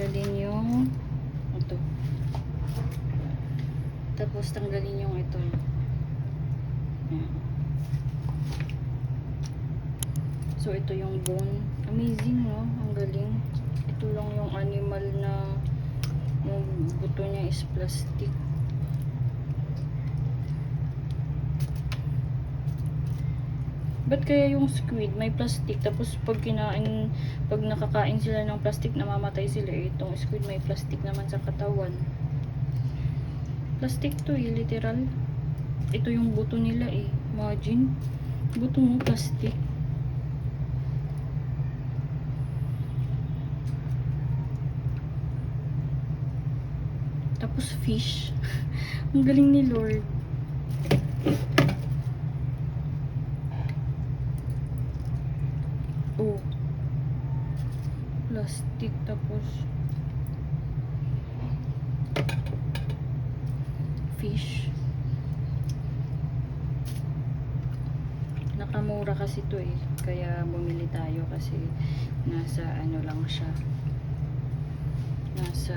tanggalin yung ito. Tapos tanggalin yung ito. Ayan. So ito yung bone. Amazing, no? Ang galing. Ito lang yung animal na yung buto niya is plastic. Ba't kaya yung squid may plastic, tapos pag nakakain sila ng plastic, namamatay sila eh. Itong squid may plastic naman sa katawan. Plastic to eh, literal. Ito yung buto nila eh. Imagine, buto mo plastic. Tapos fish. Ang galing ni Lord. Oh, plastic, tapos fish. Nakamura kasi to eh, kaya bumili tayo kasi nasa ano lang siya, nasa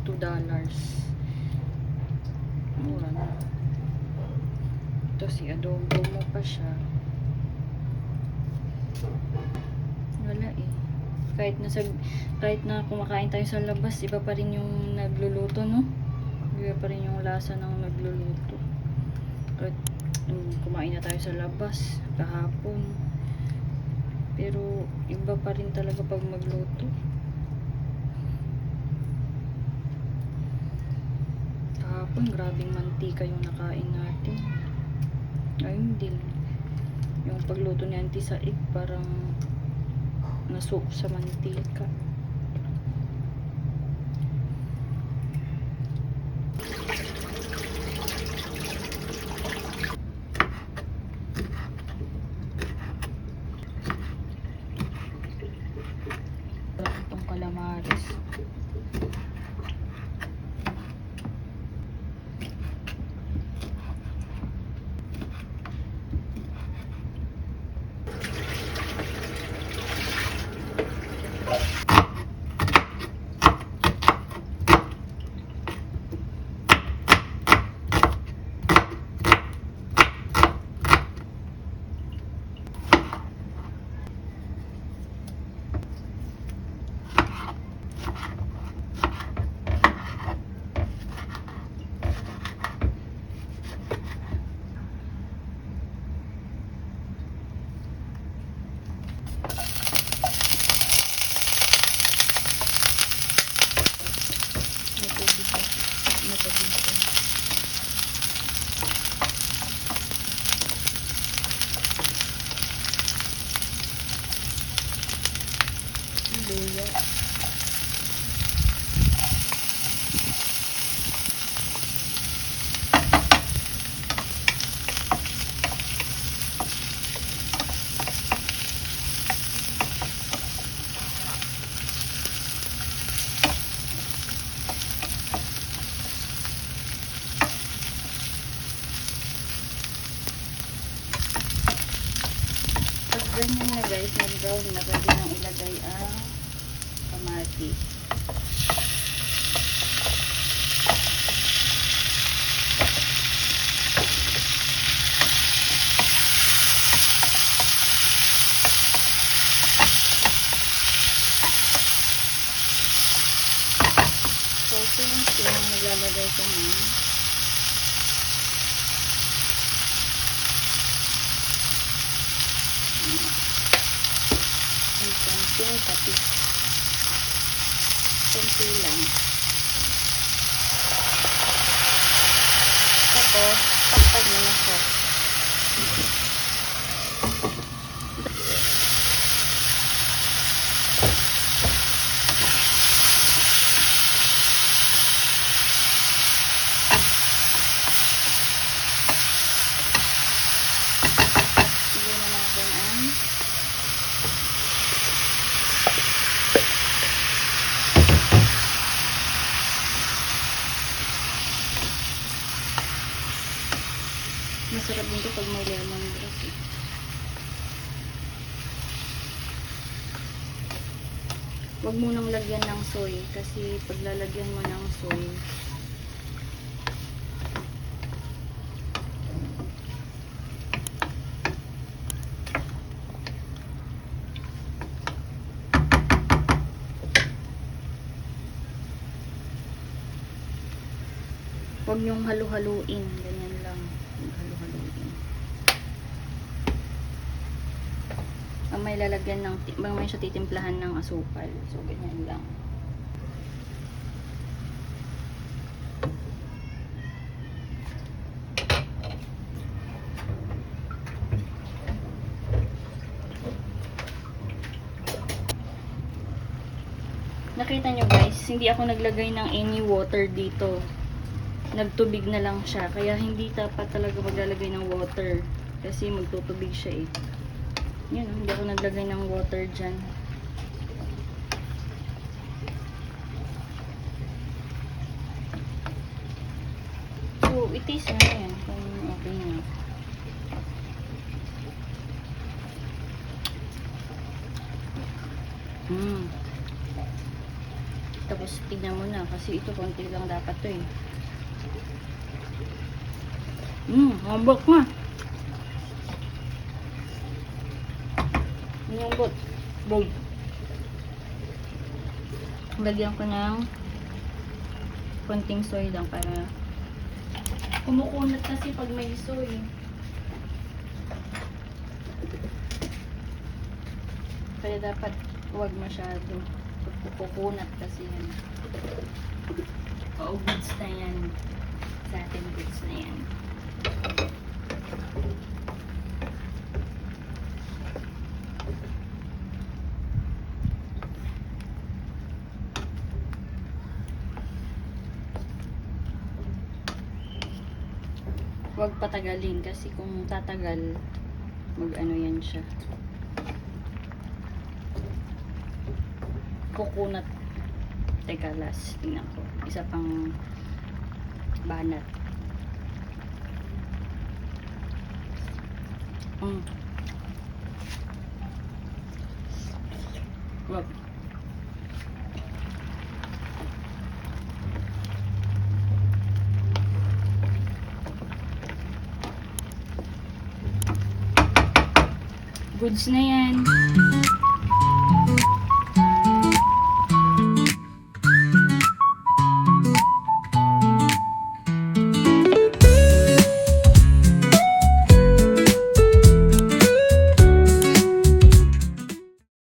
$2. Mura na. Ito si adobo mo pa siya. Wala eh. Kahit na kumakain tayo sa labas, iba pa rin yung nagluluto, no? Iba pa rin yung lasa ng nagluluto. Kahit kumain na tayo sa labas kahapon, pero iba pa rin talaga pag magluto. Kahapon, grabing mantika yung nakain natin. Ayun din. Yung pagluto ni Auntie Saik, parang nasuok sa mantika. Itong calamares. Luya. Pag ganyan na guys, nag-brown na, pwede nang ilagay ang kamatis. So, ito yung naglalagay ko na konting kapis. Konti lang. Tapos, takpan mo na siya. Hindi na natin ang masarap din ito pag may lemongrass eh. Huwag mo nang lagyan ng soy kasi pag lalagyan mo ng soy, huwag niyong halu-haluin. Ganyan lang. Halu-haluin. May lalagyan ng, may siya titimplahan ng asukal. So, ganyan lang. Nakita nyo guys, hindi ako naglagay ng any water dito. Nagtubig na lang siya. Kaya hindi dapat talaga maglalagay ng water. Kasi magtutubig siya eh. Yan, hindi ako naglagay ng water dyan. So, i-taste na yan kung okay na. Tapos, tignan mo na. Kasi ito, konti lang dapat to eh. Mabok na. Yung bot. Lagyan ko ng konting soy lang para kumukunat kasi pag may soy. Kaya dapat huwag masyado. Kukunat kasi yan. Oo, goods na yan. Sa atin goods na yan. Huwag patagalin kasi kung tatagal, mag-ano yan siya. Kukunat. Teka, last. Tingnan ko. Isa pang banat. Wag. Goods na yan.